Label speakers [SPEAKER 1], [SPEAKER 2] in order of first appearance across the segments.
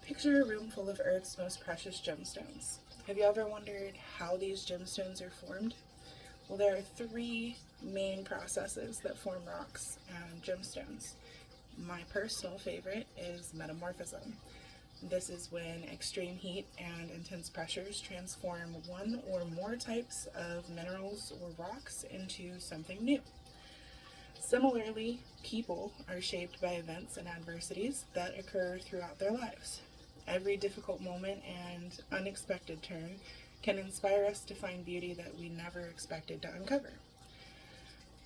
[SPEAKER 1] Picture a room full of Earth's most precious gemstones. Have you ever wondered how these gemstones are formed? Well, there are three main processes that form rocks and gemstones. My personal favorite is metamorphism. This is when extreme heat and intense pressures transform one or more types of minerals or rocks into something new. Similarly, people are shaped by events and adversities that occur throughout their lives. Every difficult moment and unexpected turn can inspire us to find beauty that we never expected to uncover.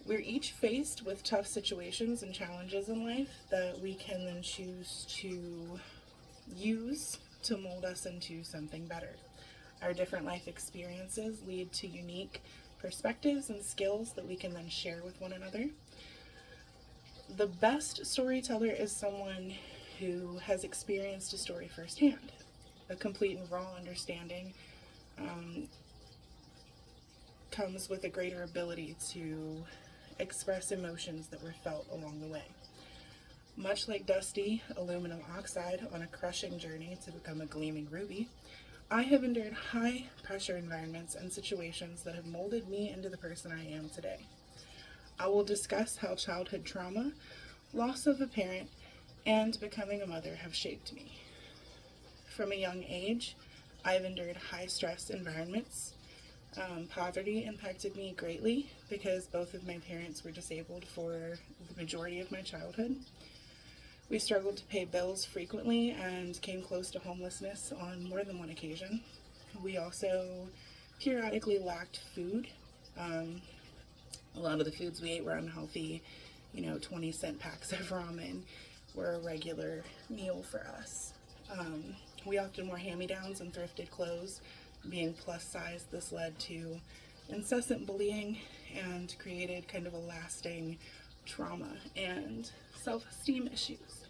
[SPEAKER 1] We're each faced with tough situations and challenges in life that we can then choose to use to mold us into something better. Our different life experiences lead to unique perspectives and skills that we can then share with one another. The best storyteller is someone who has experienced a story firsthand. A complete and raw understanding comes with a greater ability to express emotions that were felt along the way. Much like dusty aluminum oxide on a crushing journey to become a gleaming ruby, I have endured high pressure environments and situations that have molded me into the person I am today. I will discuss how childhood trauma, loss of a parent, and becoming a mother have shaped me. From a young age, I've endured high stress environments. Poverty impacted me greatly because both of my parents were disabled for the majority of my childhood. We struggled to pay bills frequently and came close to homelessness on more than one occasion. We also periodically lacked food. A lot of the foods we ate were unhealthy. 20-cent packs of ramen were a regular meal for us. We often wore hand-me-downs and thrifted clothes. Being plus size, this led to incessant bullying and created kind of a lasting trauma and self-esteem issues.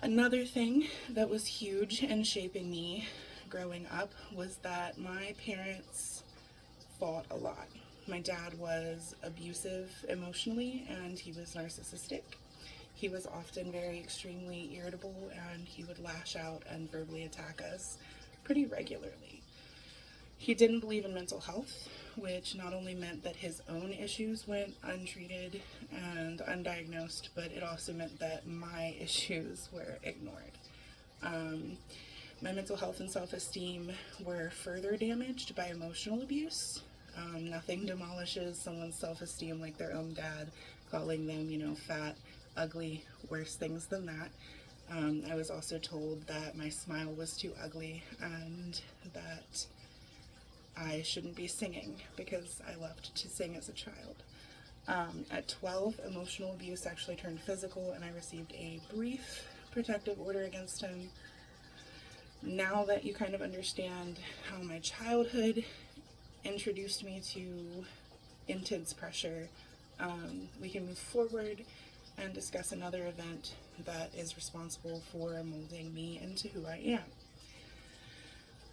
[SPEAKER 1] Another thing that was huge in shaping me growing up was that my parents fought a lot. My dad was abusive emotionally and he was narcissistic. He was often very extremely irritable and he would lash out and verbally attack us pretty regularly. He didn't believe in mental health, which not only meant that his own issues went untreated and undiagnosed, but it also meant that my issues were ignored. My mental health and self-esteem were further damaged by emotional abuse. Nothing demolishes someone's self-esteem like their own dad calling them, fat, ugly, worse things than that. I was also told that my smile was too ugly and that I shouldn't be singing because I loved to sing as a child. At 12, emotional abuse actually turned physical and I received a brief protective order against him. Now that you kind of understand how my childhood introduced me to intense pressure, we can move forward and discuss another event that is responsible for molding me into who I am.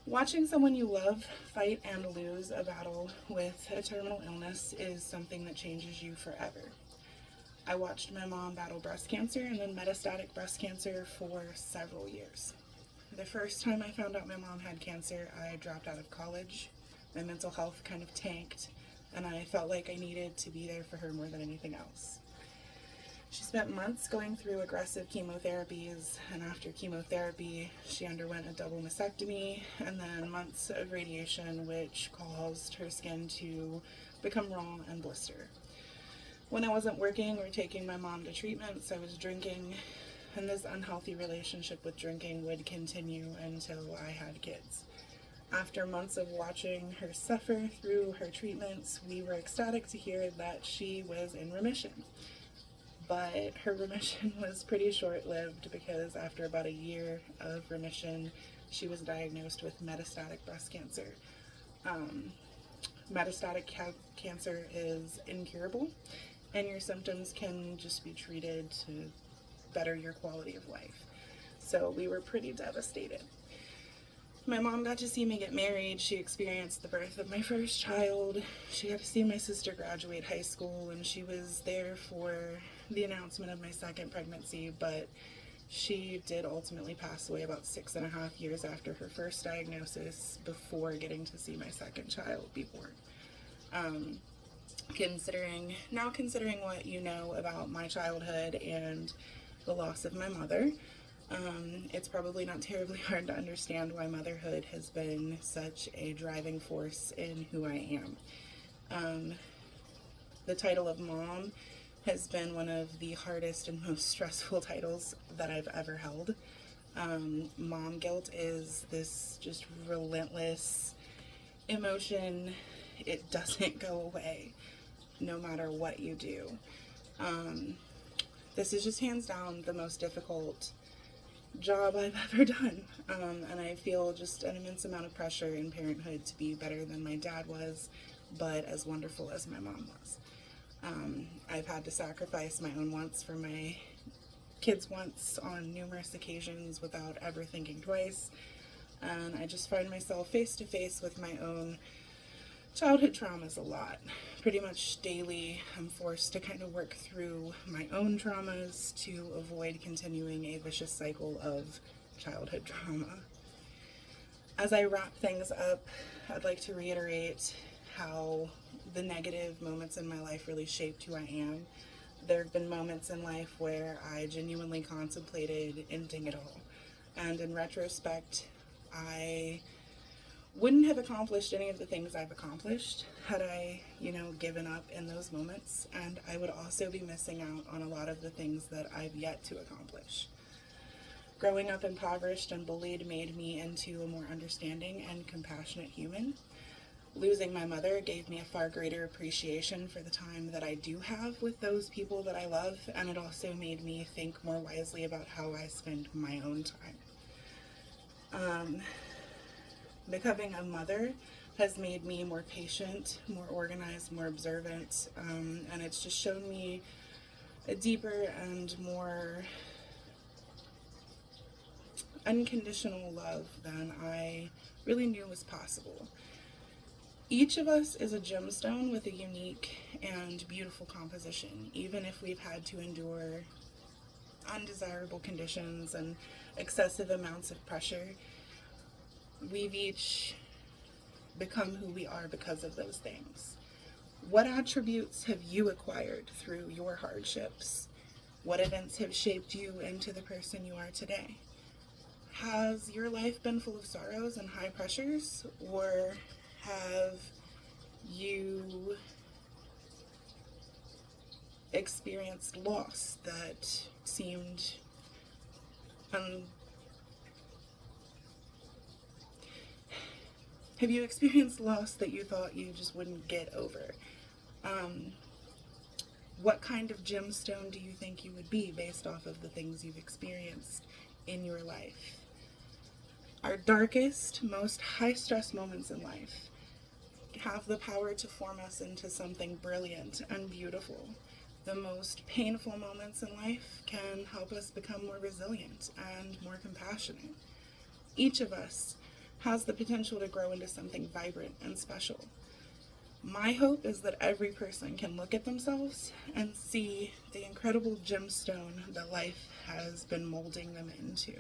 [SPEAKER 1] Watching someone you love fight and lose a battle with a terminal illness is something that changes you forever. I watched my mom battle breast cancer and then metastatic breast cancer for several years. The first time I found out my mom had cancer, I dropped out of college. My mental health kind of tanked, and I felt like I needed to be there for her more than anything else. She spent months going through aggressive chemotherapies, and after chemotherapy, she underwent a double mastectomy and then months of radiation, which caused her skin to become raw and blister. When I wasn't working or taking my mom to treatments, I was drinking, and this unhealthy relationship with drinking would continue until I had kids. After months of watching her suffer through her treatments, we were ecstatic to hear that she was in remission. But her remission was pretty short-lived because after about a year of remission, she was diagnosed with metastatic breast cancer. Metastatic cancer is incurable, and your symptoms can just be treated to better your quality of life. So we were pretty devastated. My mom got to see me get married. She experienced the birth of my first child. She got to see my sister graduate high school, and she was there for the announcement of my second pregnancy, but She did ultimately pass away about 6.5 years after her first diagnosis, before getting to see my second child be born. Considering what you know about my childhood and the loss of my mother, it's probably not terribly hard to understand why motherhood has been such a driving force in who I am. The title of mom has been one of the hardest and most stressful titles that I've ever held. Mom guilt is this just relentless emotion. It doesn't go away no matter what you do. This is just hands down the most difficult job I've ever done. And I feel just an immense amount of pressure in parenthood to be better than my dad was, but as wonderful as my mom was. I've had to sacrifice my own wants for my kids' wants on numerous occasions without ever thinking twice. And I just find myself face to face with my own childhood traumas a lot. Pretty much daily, I'm forced to kind of work through my own traumas to avoid continuing a vicious cycle of childhood trauma. As I wrap things up, I'd like to reiterate how the negative moments in my life really shaped who I am. There have been moments in life where I genuinely contemplated ending it all. And in retrospect, I wouldn't have accomplished any of the things I've accomplished had I, given up in those moments. And I would also be missing out on a lot of the things that I've yet to accomplish. Growing up impoverished and bullied made me into a more understanding and compassionate human. Losing my mother gave me a far greater appreciation for the time that I do have with those people that I love, and it also made me think more wisely about how I spend my own time. Becoming a mother has made me more patient, more organized, more observant, and it's just shown me a deeper and more unconditional love than I really knew was possible. Each of us is a gemstone with a unique and beautiful composition, even if we've had to endure undesirable conditions and excessive amounts of pressure. We've each become who we are because of those things. What attributes have you acquired through your hardships? What events have shaped you into the person you are today? Has your life been full of sorrows and high pressures, or have you experienced loss that seemed have you experienced loss that you thought you just wouldn't get over? What kind of gemstone do you think you would be based off of the things you've experienced in your life? Our darkest, most high-stress moments in life have the power to form us into something brilliant and beautiful. The most painful moments in life can help us become more resilient and more compassionate. Each of us has the potential to grow into something vibrant and special. My hope is that every person can look at themselves and see the incredible gemstone that life has been molding them into.